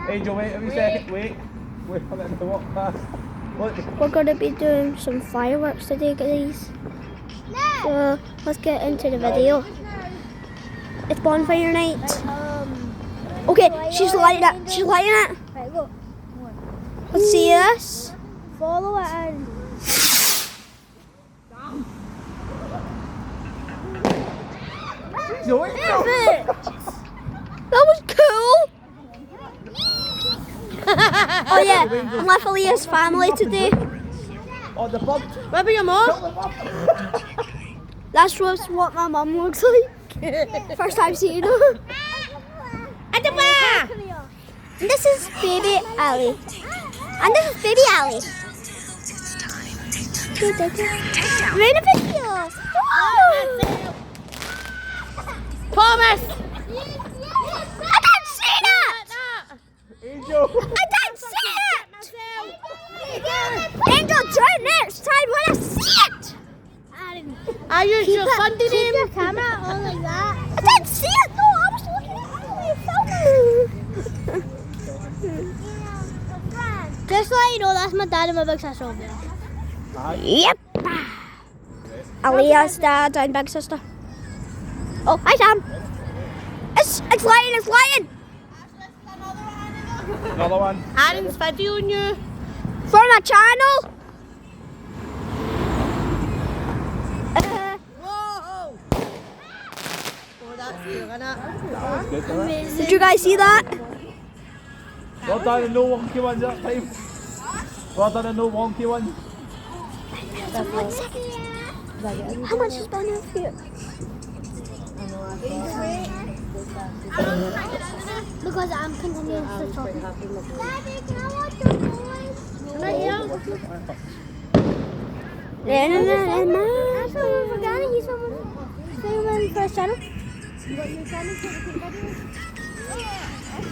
Angel, wait a second. Wait. Wait for them to walk past. Look. We're going to be doing some fireworks today, guys. So let's get into the video. It's bonfire night. Okay, she's lighting it. She's lighting it. Right, go. Let's see this. Follow it and... No, wait. That was cool. Oh yeah, I'm with Aaliyah's family today. Oh, the bump. Where your mom? That's just what my mum looks like. First time seeing her. And this is baby Ali. And this is baby Ali. We're in a video. Promise. I didn't see that. Angel. I didn't see it. Angel, try next time when I see it. Are you just funding Keep him? your camera on like that. I didn't see it. No, I was looking at it. Just so you know, that's my dad and my big sister over there. Yep. Aaliyah's dad and big sister. Oh, hi Sam. It's lighting, it's lighting. Another one. Aaron's videoing you. For my channel. Whoa! Oh, that's cool, innit? That was good, wasn't it? Did you guys see that? Well done and no wonky ones that time. Well done and no wonky ones. How much is Bonfire for you? Because I'm continuing to talk. Daddy, can I watch your boys? Right here. I'm someone for Ghana. He's someone for his channel.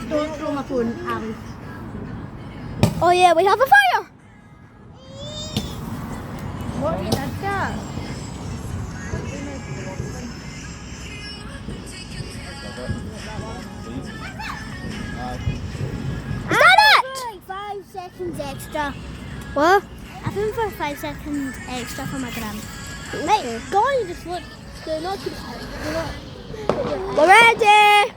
Don't throw my phone, Aaron. Oh yeah, we have a fire. What is that? Is that it? Like 5 seconds extra. What? I think for 5 seconds extra for my gram. Right. Go on, you just look. They're not too We're ready.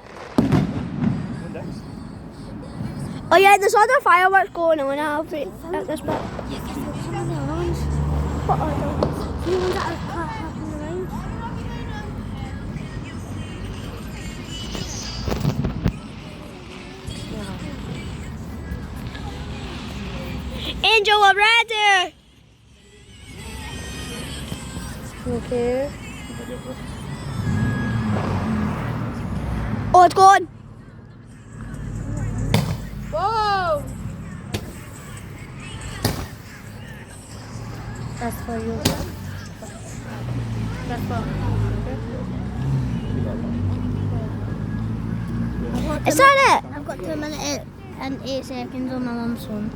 Oh yeah, there's other fireworks going on at this bit. What are those? The ones that are happening around. Angel, we're ready. Okay. Oh, it's gone. Whoa! That's for you. That's for. Is that it? I've got 2 minutes and 8 seconds on my mum's phone.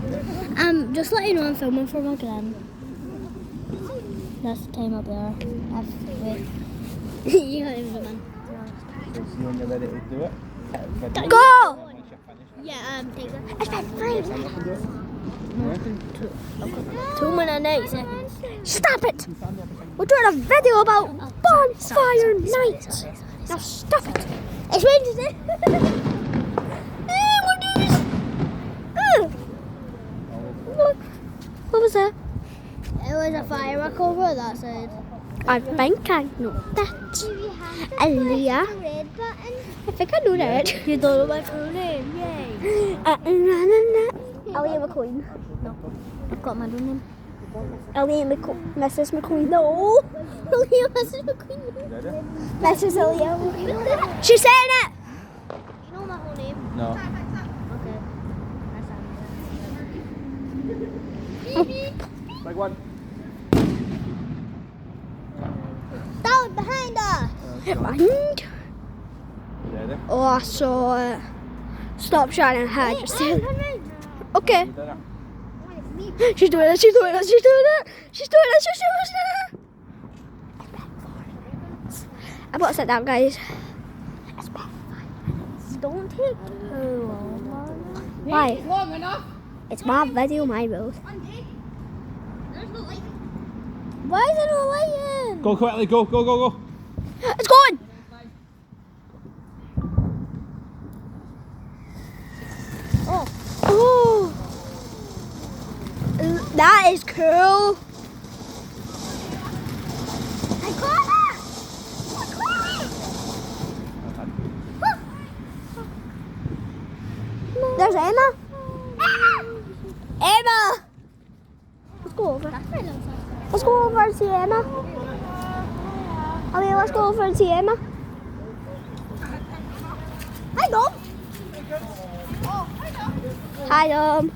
Just let you know I'm filming for my gram. That's the time up there. Wait. You can't even zoom in. We'll see when you're ready to do it. Go! Yeah, take that. It's been 3 seconds. 2 minutes and 8 seconds. Stop it! We're doing a video about bonfire night. Now stop it. It's Wednesday. We're doing this. What was that? It was a firework over that side. I think I know that. Aaliyah. I think I know that. You don't know my full name. Yay. Aaliyah McQueen. No. I've got my own name. Aaliyah Mrs. McQueen. No. Aaliyah Mrs. McQueen. Mrs. Aaliyah McQueen. She's saying it. You know my whole name? No. Okay. Big one. Down behind us. Behind. Ready? Oh, I saw it. Stop trying to hide yourself. Okay. You done it. She's doing it. She's doing it. She's doing it. She's doing it. She's doing it. I'm gonna sit down, guys. It's been 5 minutes. don't take too long. Why? Long enough. It's my video, my rules. Why is it not lighting? Go quickly, go, go, go, go. It's going! Oh. Oh! That is cool. I got it! I got it! There's Emma. Emma! Let's go over. That's my little sister. Let's go over and see Emma. Okay, let's go over and see Emma. Hi, Dom. Oh, I know. Hi, Dom.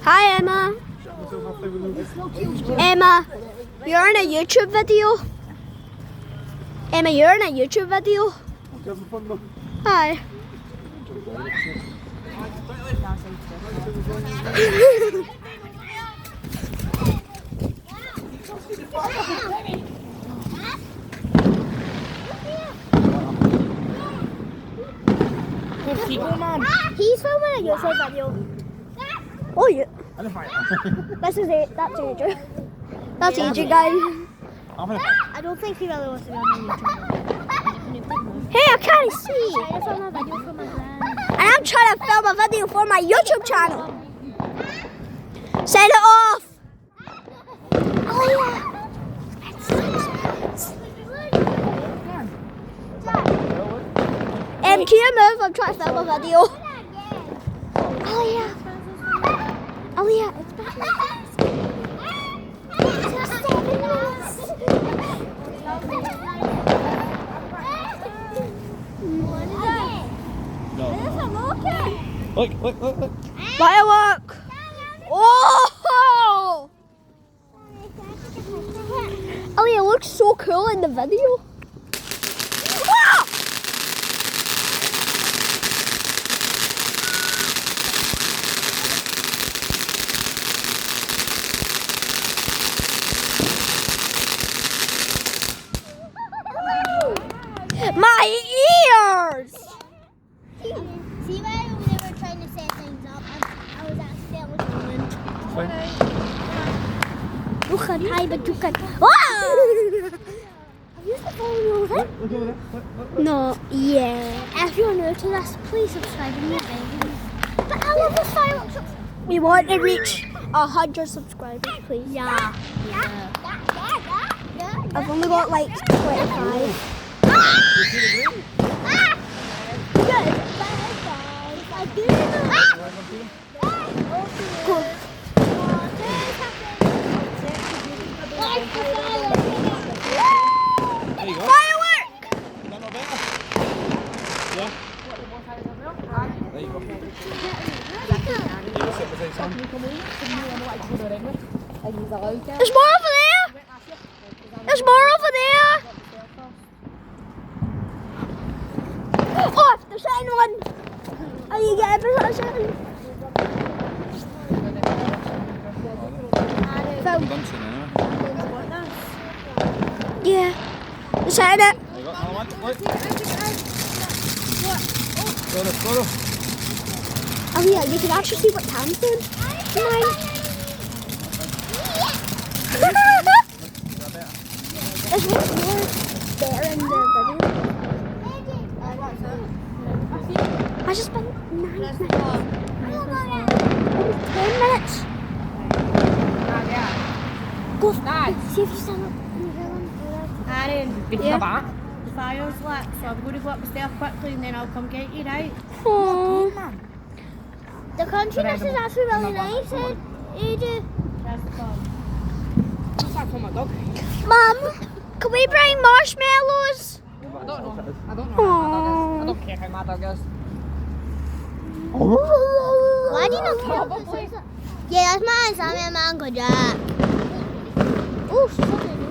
Hi, Emma. Emma, you're in a YouTube video. Emma, you're in a YouTube video. Hi. He's filming a YouTube video. Oh, yeah. This is it. That's Adrian. That's Adrian, guys. I don't think he really wants to be on my YouTube. Hey, I can't see. Trying to film a video for my grand. And I'm trying to film a video for my YouTube channel. Set it off. Oh, yeah. Can you move? I'm trying to film a video. Oh, yeah. Oh, yeah. It's back. Look, look, look, look. Firework. Oh! Oh, yeah, it looks so cool in the video. Ah! My ears! See why we were trying to set things up? I was accidentally going. You can hide, but you can. Ah! Have you seen all those? Look over there. Look, look, look. No, yeah. If you're new to this, please subscribe and leave videos. But I love the fireworks. We want to reach 100 subscribers, please. Yeah. I've only got like 25. Go. There you go. Firework! Is that not better? Yeah. There you go. You sit beside Sam. There's more over there! There's more over there! Oh, there's second one! Are you getting a second? You done soon anyway. Yeah. The second it. There you go. Another one. Look. Go, go. Oh yeah, you can actually see what Tam's doing. Mine. There's one more there in the video. I just spent 9 minutes. 10 minutes. Go. See if you stand up. Aaron, did you Yeah. come back? The fire's lit, so I'm going to go up the stairs quickly and then I'll come get you, right? Aww. The countriness is actually really nice, AJ. There's the phone. What's that for my dog? Mum, can we bring marshmallows? I don't know. I don't know how my dog is. I don't care how my dog is. Why do you not care? Yeah, that's my Sammy and my Uncle Jack. Oh, she's such a good one.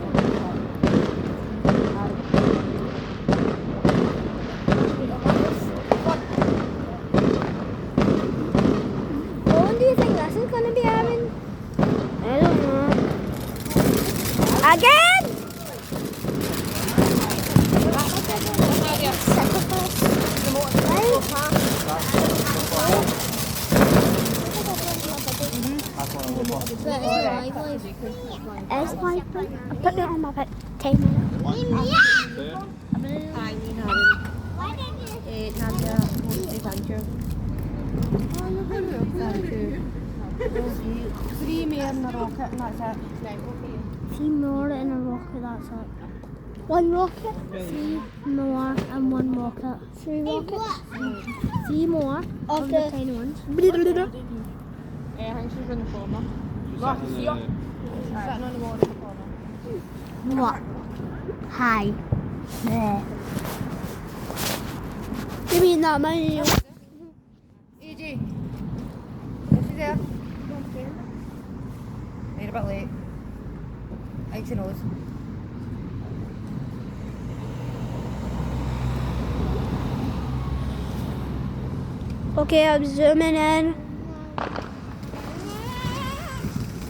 What one do you think this is going to be, Aaron? I don't know. Again? It's like, I put it on my pet 10 minutes. Nadia, thank you. Thank you. 3 more in a rocket and that's it. 3 more in a rocket, that's it. 1 rocket? 3 more and 1 rocket. 3 rockets? 3 more of the tiny ones. I think she's in the corner. Sitting on the wall in the corner. What? Hi. There. You mean that many? AJ, is she there? You're a bit late. Out your nose. Okay, I'm zooming in.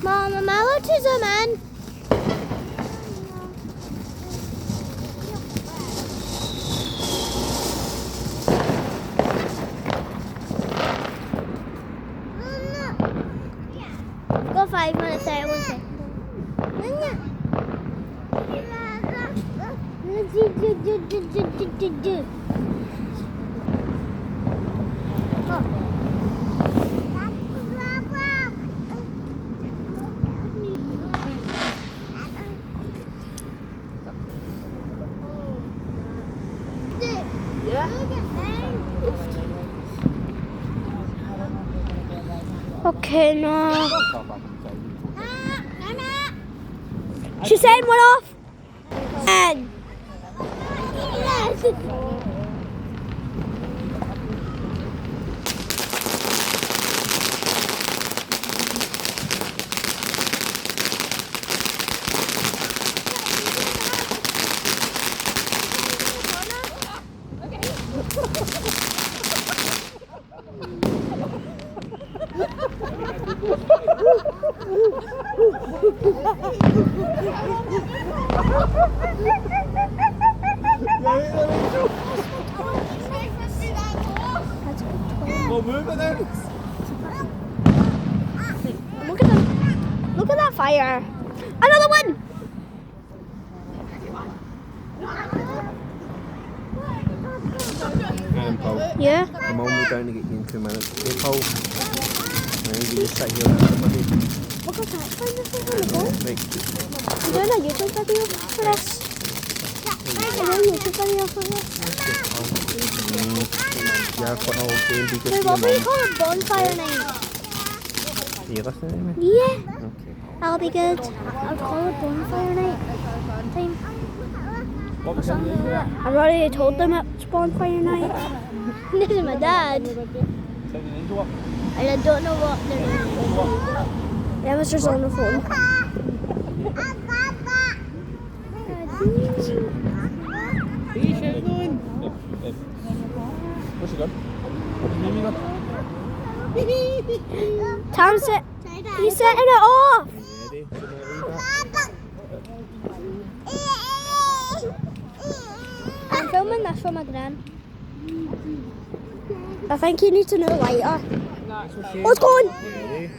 Mom, am I allowed to zoom in? Go 5 minutes, 31 seconds. Okay, now. She sent one off. And. Well, move it then. Look at that fire. Another one. Paul, Yeah. I'm only going to get you in 2 minutes. Okay, Paul? And you just sit here and have a buddy. Look at that fire on the phone. Right. I'm doing a YouTube video for this. I'm doing a YouTube video for this. Yeah, I've got an old game because Wait, what would you call it? Bonfire night? Are you listening to me? Yeah. Okay. That'll be good. I'll call it Bonfire night. Time. What was that? I've already told them it's Bonfire night. This is my dad. Send your name to her. And I don't know what they're doing. Yeah, was just on the phone. Where's she gone? Where's Mimi gone? Tom's he's setting it off. Ready? I'm filming this for my gran. I think he needs a new lighter. What's going? Ready?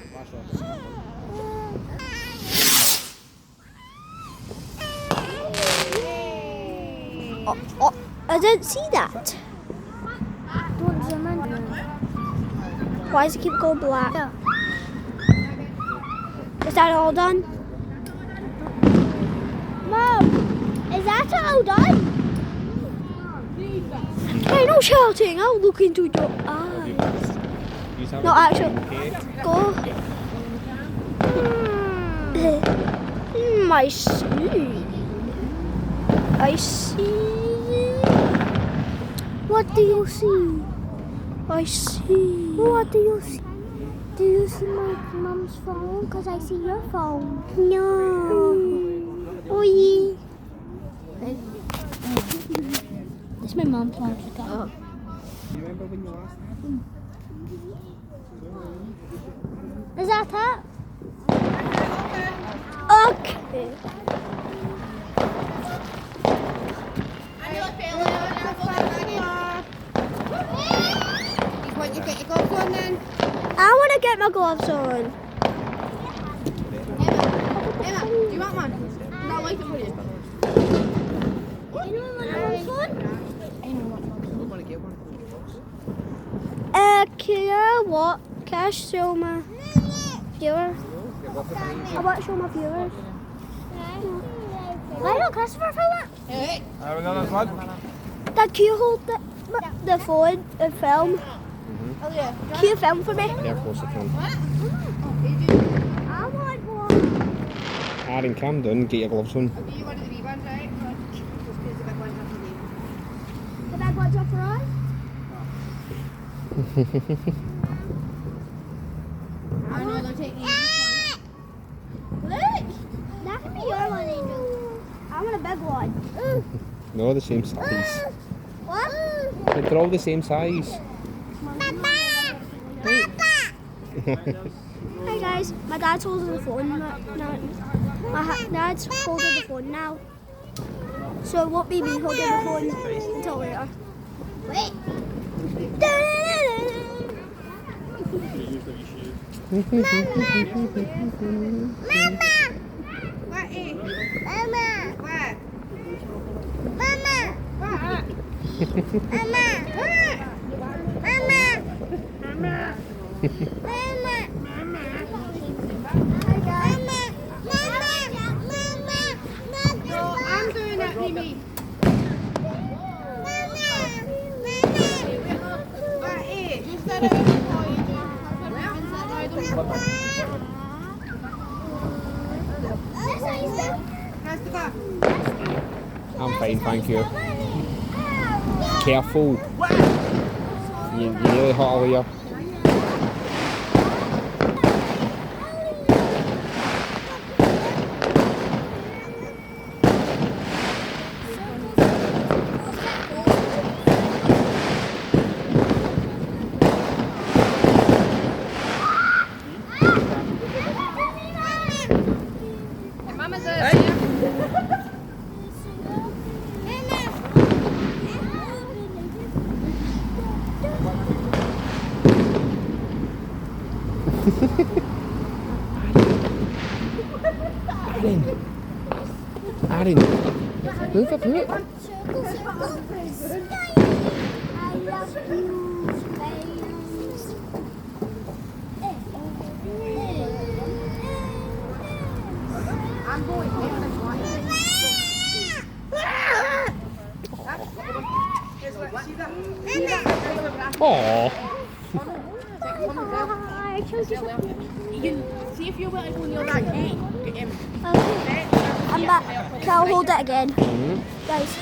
Oh, I didn't see that. Don't zoom in. Why does it keep going black? Is that all done? Mom, is that all done? Hey, no shouting. I'll look into your eyes. No, actually, go. I see. I see. What do you see? I see. What do you see? Do you see my mom's phone? Because I see your phone. No. Oi. That's my mom's phone. Do you remember when you asked? Is that it? Okay. get my gloves on. Emma, do you want one? No, I like it for you. Can what? Can I show my viewers? I want to show my viewers. Why don't Christopher film it? Hey. Are we going on fun? Dad, can you hold the phone and film? Oh yeah. Can you film for me? Yeah, of course I can. I want one. Aaron, calm down, get your gloves on. You wanted the wee ones, right? Just the big ones up to leave. The big ones are for us? I know they're taking you. Look! That can be your one, Angel. I want a big one. No, the same size. What? They're all the same size. Hi guys, my dad's holding the phone now. My dad's holding the phone now. So it won't be me holding the phone until later. Wait. Mama! What, eh? Mama! What? Mama! What? Mama! Mama! Mama. Mama! No, I'm doing it, Mimi. What, eh? You said it before you do. Christopher. I'm fine, thank you. Careful. You're nearly hot over here. Mama's a... Aaron, move a bit. I'm going to get this one. Aww. You can see if you're willing to go near that gate. Get him. I'm back. Can I hold it again? Guys.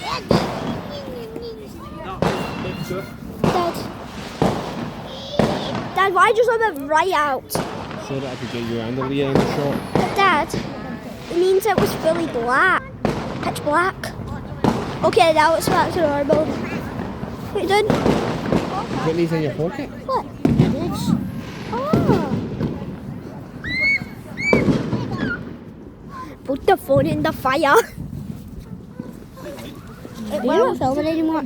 Dad, why just let it right out? So that I could get your hand over here in the shot. But Dad, it means it was fully black. Pitch black. Okay, now it's back to normal. What you doing? Put these in your pocket. What? Your gloves. Oh. Put the phone in the fire. We're not filming anymore.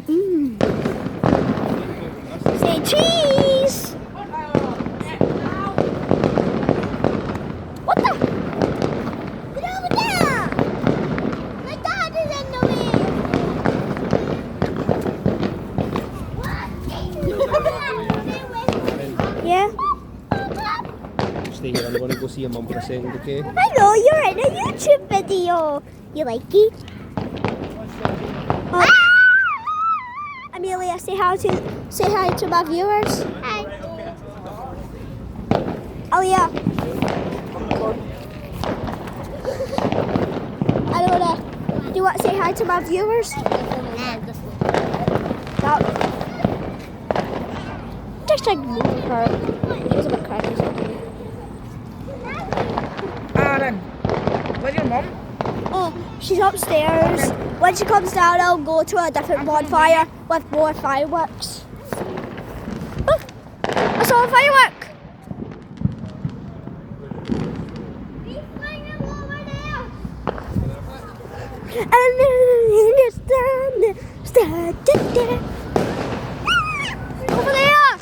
Say cheese. What the? Get over there! My dad is in the way! Yeah. Stay here, I'm going to go see your mum for a second, okay? Hello, you're in a YouTube video. You like it? Amelia, say hi to my viewers. Hi. Alia. Alora, do you want to say hi to my viewers? No. Just ignore her. She's a bit cracky. Aaron, where's your mum? Oh, she's upstairs. When she comes down, I'll go to a different bonfire with more fireworks. Look, I saw a firework. And over there.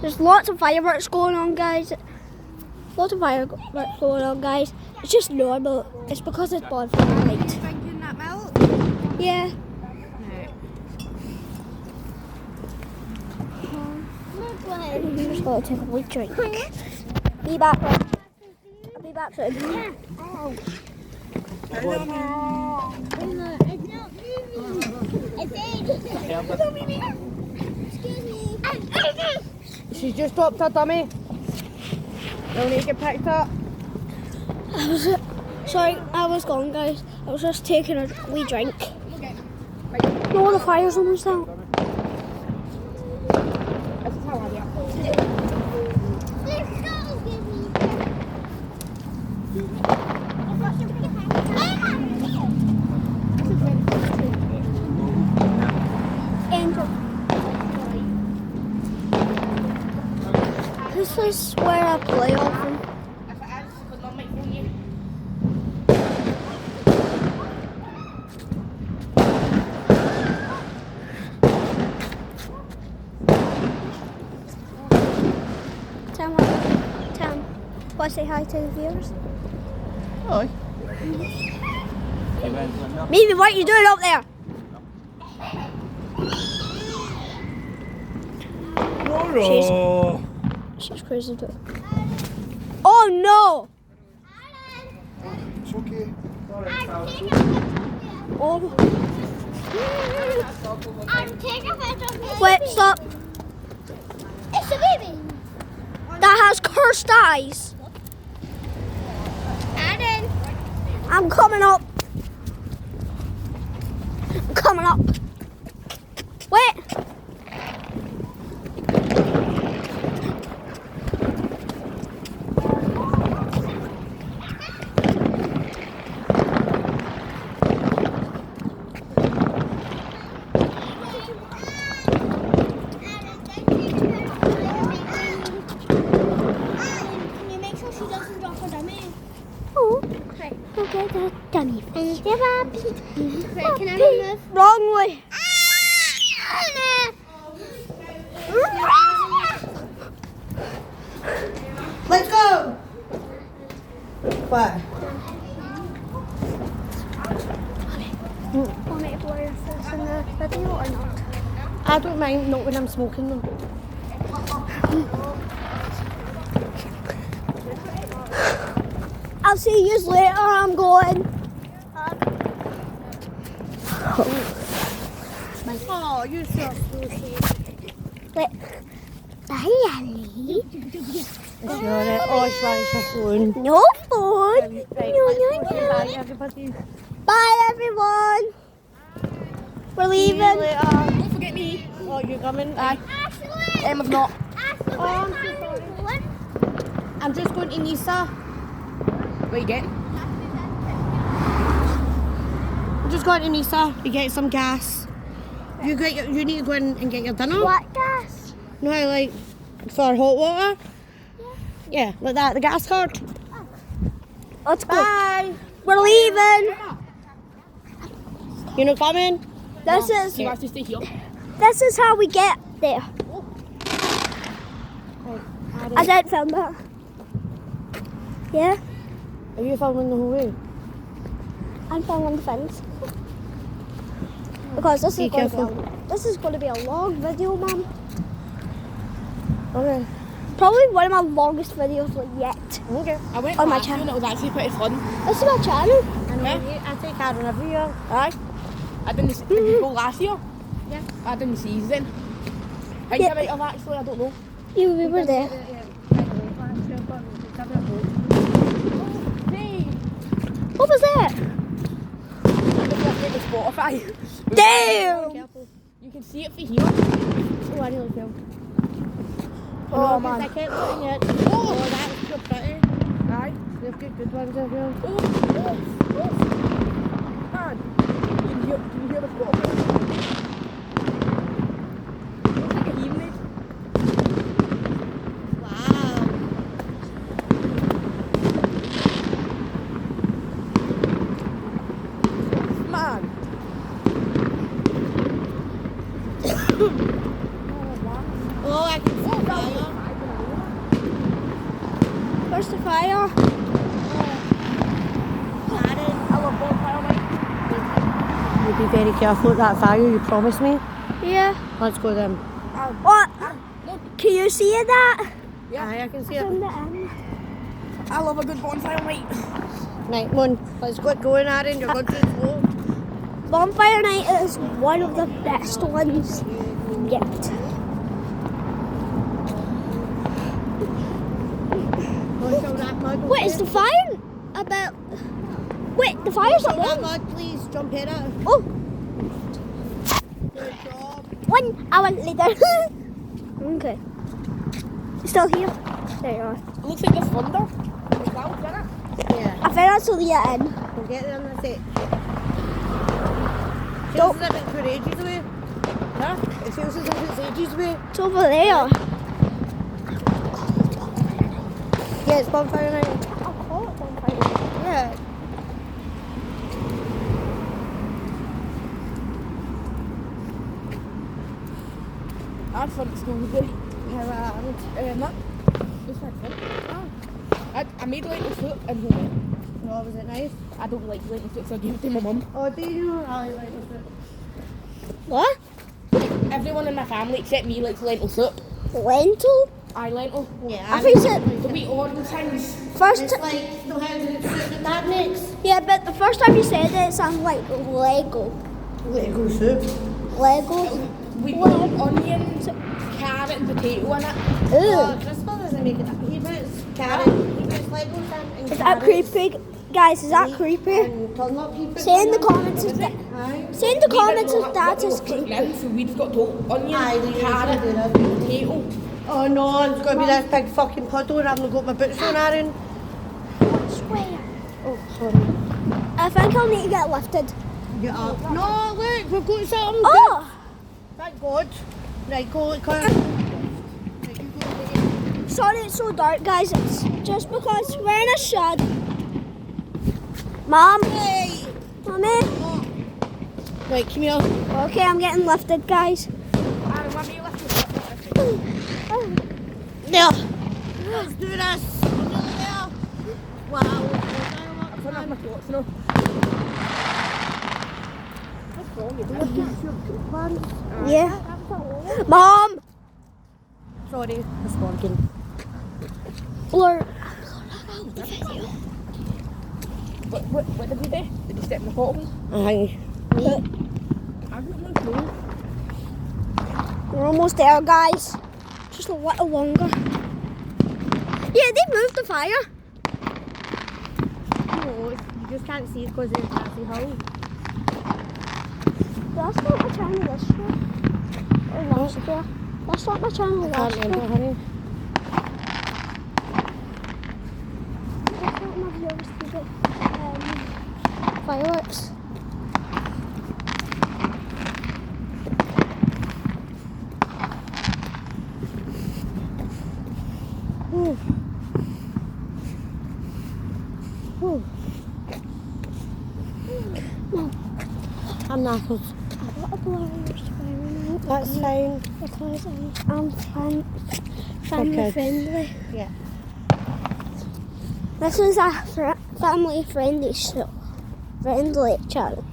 There's lots of fireworks going on, guys. Lots of fireworks going on, guys. It's just normal. It's because it's bonfire night. Drinking that milk? Yeah. I'm just going to take a wee drink. Be back. I'll be back soon. She's just dropped her dummy. They'll need to get picked up. Sorry, I was gone, guys. I was just taking a wee drink. No, the fire's almost out. This is how I do it. Angel. This is where I play often. If it is, but not my phone yet. Tam, want to say hi to the viewers? Hi. Mimi, what are you doing up there? She's crazy too. Oh no! It's okay. Oh. I'm taking a picture of me. Wait, stop. It's a baby. That has cursed eyes. Adam. I'm coming up. I'm coming up. Wait. Can you make sure she doesn't drop her dummy? Oh. Okay, that dummy. And give up. Right, can I move? Wrong way. Let's go! What? Want me to blur your face in the video or not? I don't mind, not when I'm smoking them. I'll see you later. I'm going. Oh, you're so sweet. Wait. Bye, Ellie. Oh, it's right, it's a phone. No phone. Right, No. bye, everybody. Bye, everyone. We're See you leaving. later. Don't forget me. Oh, you're coming? Aye. Ashley. I've not. Ashley, Oh, I'm where's so Ashley going? I'm just going to Nisa. What are you getting? I'm just going to Nisa to get some gas. You need to go in and get your dinner. What gas? No, like for hot water. Yeah, like that. The gas card. Let's go. Bye. We're leaving. You're not coming? This is You have to stay here. this is how we get there. I didn't film that. Yeah, Are you filming the whole way? I'm filming the fence. Because this Be is going careful. to be a long video, Mum. Okay. Probably one of my longest videos like yet. Okay. I went On my last year and it was actually pretty fun. This is my channel. I take Aaron every year. Aye. I didn't did you go last year? Yeah. I didn't see you then. I think Yeah. I might have actually, I don't know. We were there. Hey! What was that? The Spotify. Damn! Careful. You can see it for here. Oh, I nearly fell. Oh, I man. kept looking at. Oh, that's so pretty. Aye. They've got good ones over here. Oh. Man. Can you hear the Spotify? Looks like a hearing. Wow. Man. Oh, I can see fire. fire. I love bonfire night. You be very careful at that fire, you promised me. Yeah. Let's go then. What? Can you see that? Yeah. Aye, I can see it. From the end. I love a good bonfire night. Right, come on. Let's get going, Aaron. You're going too slow. Bonfire night is one of the best ones yet. Wait, is the fire about? Wait, the fire's not That on. mud, please. Jump in it. Oh, Good job. 1 hour later. Okay. Still here? There you are. It looks like there's thunder. There's clouds in it. Yeah. I think that's till the end. We'll get there in a sec. Don't- Feels as if it's for ages away. Huh? It feels as if it's ages away. It's over there. Yeah, it's bonfire night. I'll call it bonfire night. Yeah. I had fun at school today. That was quite fun. I made lentil soup and Oh, was it nice? I don't like lentil soup, so I gave it to my mum. Oh, do you? I like it. What? Everyone in my family except me likes lentil soup. Lentil? Lentil. Yeah. I think it's The wee orange things. first. It's like the how the soup that Dad makes. Yeah, but the first time you said it, it sounded like Lego. Lego soup. Lego. We put onions, carrot and potato in it. Oh, Ew. Crystal doesn't make it. He puts carrot. He puts Lego in and Is that carrots creepy? Guys, is that creepy? and turnip. He puts Say in the turnip. comments if that. Aye. Say in the comments if that is creepy. creepy. So we've got onion, Aye, they carrot, usually do that. potato. Oh no, it's going to be this big fucking puddle and I haven't got my boots on, Aaron. Swear. Oh, sorry. I think I'll need to get lifted. Get up. No, look, we've got something. Oh! Thank God. Right, go, Claire. Right, you go there. Sorry it's so dark, guys. It's just because we're in a shed. Mom? Hey! Mommy? Right, come here. Okay, I'm getting lifted, guys. There. Let's do this. There. Wow. I'm gonna have my clothes now. Yeah. Mom! Sorry, it's working. Or What did we do? Did you step in the bottle? Aye. I don't know. we're almost there, guys. Just a little longer. Yeah, they moved the fire. No, you just can't see it because it's grassy hill. That's not my channel this year. Or last year. That's not my channel I last can't year. remember, honey. That's not my viewers to get fireworks. Ooh. Ooh. I'm knackered. What a blurry spiral. That's fine. Because I'm family kids. friendly. Yeah. This is a family friendly show. Friendly channel.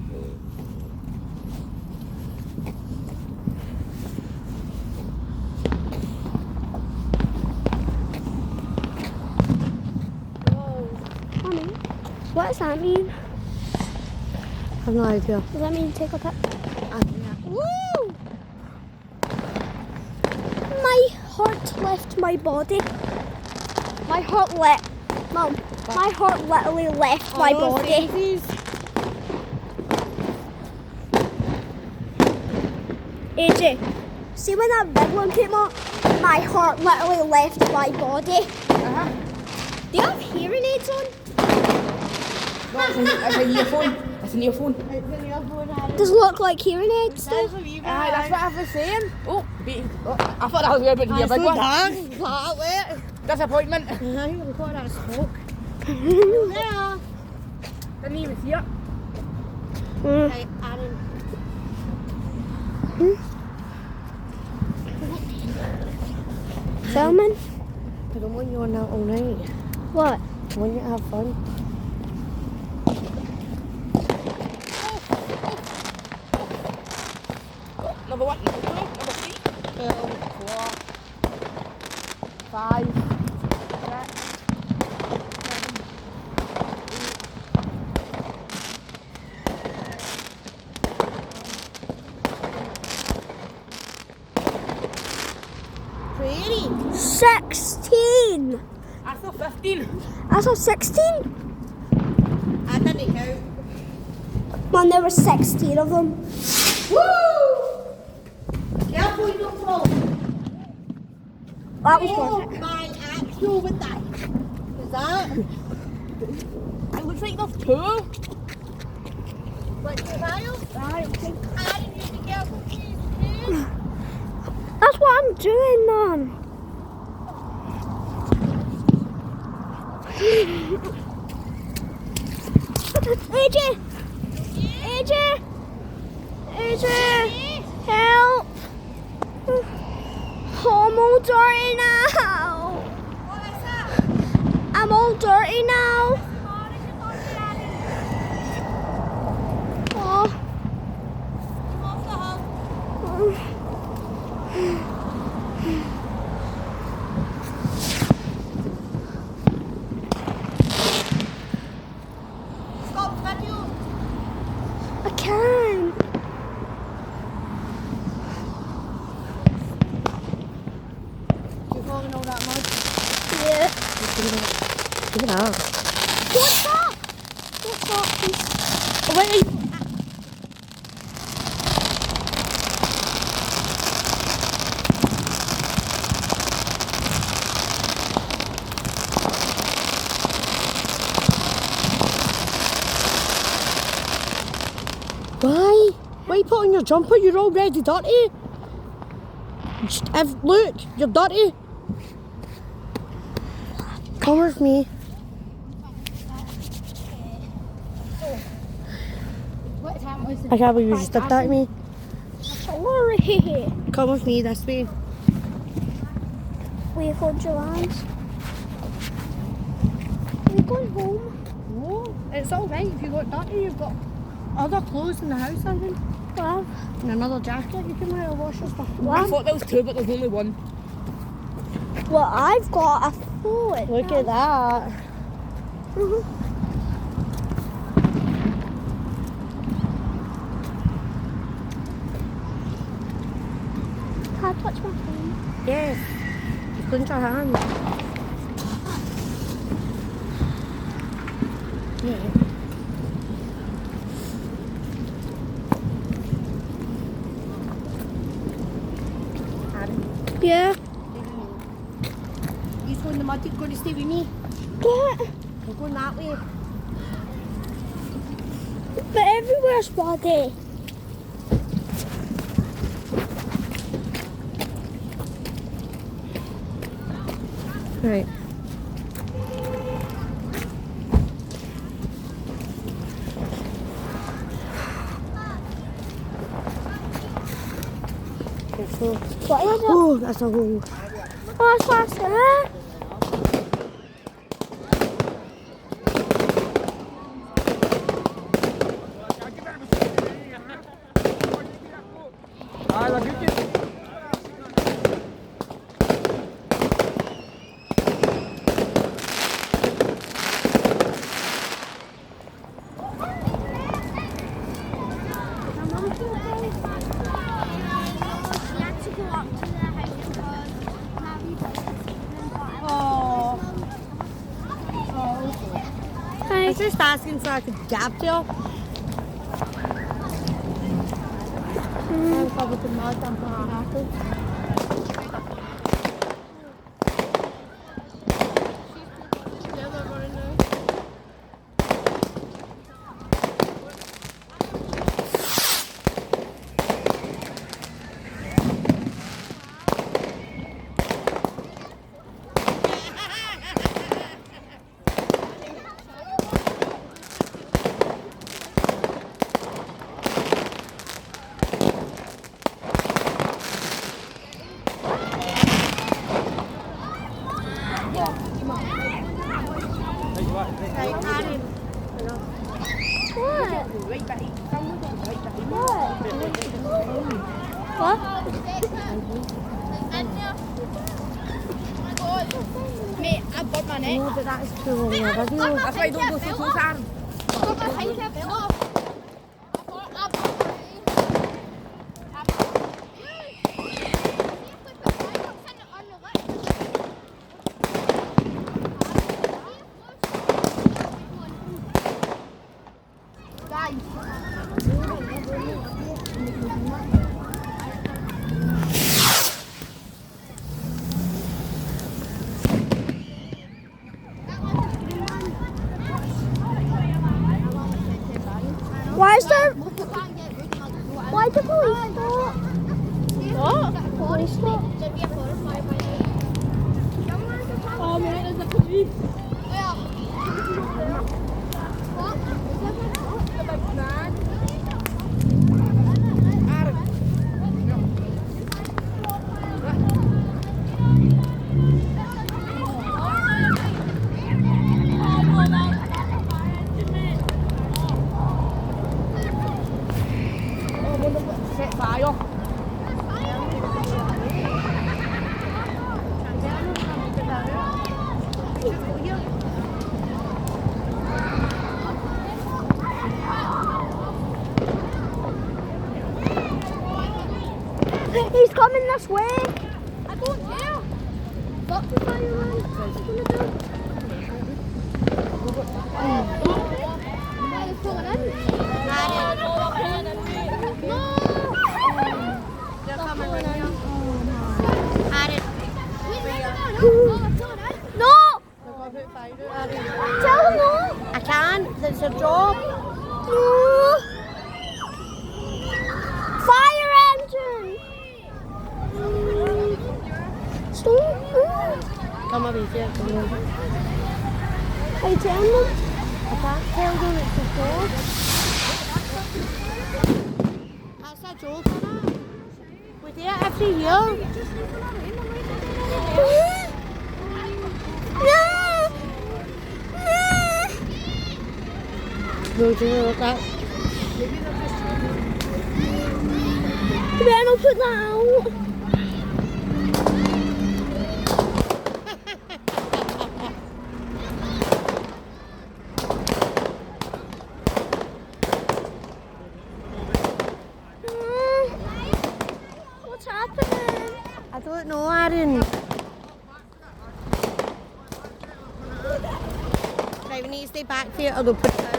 Honey, what does that mean? I have no idea. Does that mean take a pic? Woo! My heart left my body. My heart Mum, my heart literally left my body. AJ, see when that big one came up? My heart literally left my body. Do you have hearing aids on? No, it's an earphone. It's an earphone. Does it look like hearing aids though? That's what I was saying. Oh, I thought I was going to be a big one. Disappointment. We've got that smoke. Didn't even see it. Right, Aaron. Filming? I don't want you on that all night. What? Wouldn't you have fun? Number 1, number 2, number 3, 12, 4, 5, 6, 16! I saw 15. I saw 16? I didn't count. Man, there were 16 of them. Woo! Careful, you don't fall. That was Oh perfect. my actual with that. Is that? It looks like there's 2. What, you Mario? Right, okay. I didn't need to be careful, please. That's what I'm doing, man. AJ! AJ! AJ! Help! Oh, I'm all dirty now. What is that? I'm all dirty now. Oh. Come off the hub. Stop video. I can't. You're falling all that much. Yeah. Look at that. What's that? What's that? Oh, wait, why? Why you put on your jumper? You're already dirty. Look, you're dirty. Come with me. I can't believe you just did that to me. Sorry. Come with me this way. We've got your hands. We're going home. No, it's alright if you got dirty. You've got other clothes in the house, I think. Well, And another jacket you can wear to wash your stuff. What? I thought there was 2, but there's only 1. well, I've got a phone. Look at that. Can I touch my phone? Yes. Just cleanse your hands. Yeah. Yeah. You go in the mud, you're going to stay with me. Yeah. We're going that way. But everywhere's body. Right. So, What is it? oh, that's a hole. Oh, it's faster. Ah, lagi dikit. I was just asking so I could gab to you. I'm covered in mud, I'm not happy. Right, Aaron. What? Right back. What? Mate, I've got my neck. No, but that is too long a video. That's why I don't go so close, Aaron. Why is there? Why the police stop? What? Police stop. Oh, mate, there's a police. The big man. Aaron. Set fire. He's coming this way. I don't care. Fuck the fireman. What's he gonna do? They're pulling in. They're coming in here. Aaron. No! They're going to put fire out, Aaron. Tell him no. I can't. It's a job. No. Fire engine. Stop. Come over here. Come on. Are you telling them? I can't tell them it's a job. That's a job, isn't it? We do it every year. No, do you know that? You better not put that out. What's happening? I don't know, Aaron. Right, we need to stay back here or they'll put it out.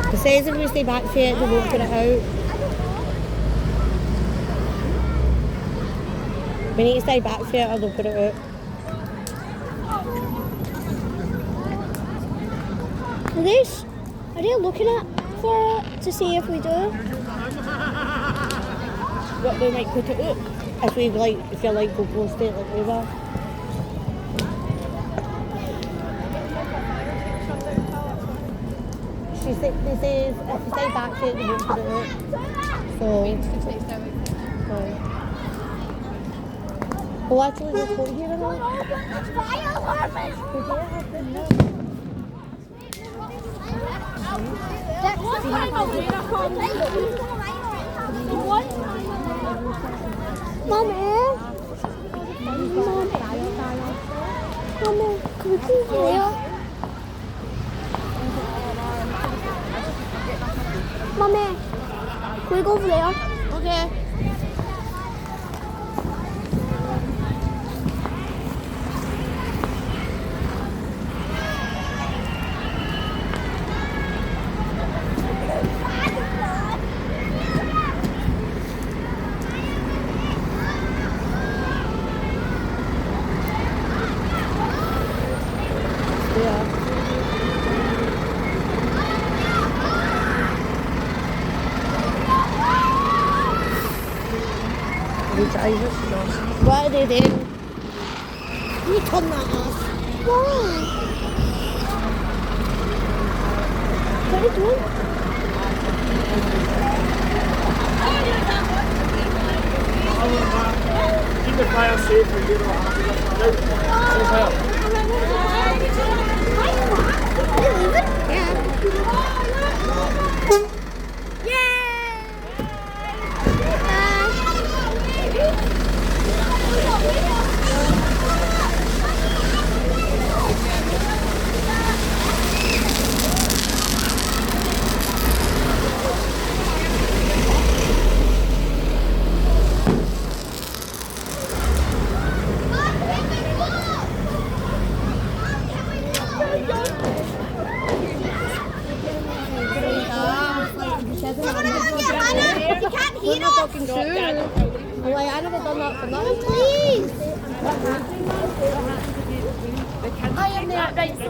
It says if we stay back here, they won't put it out. We need to stay back here or they'll put it out. Are they looking at for it to see if we do? What, they might put it up? If we if you like, go post it like we were. They says if you stay back here, they won't put it out. So. Well, actually, let's go here and all. Mommy, can we go over there? Mommy, can we go over there? Okay. drive it. What are they doing? You turn that off. Why? What are you doing? Keep the fire safe for you. You can't heat us. Fucking true. Well, I never done that for nothing. Please. I am there. Right, so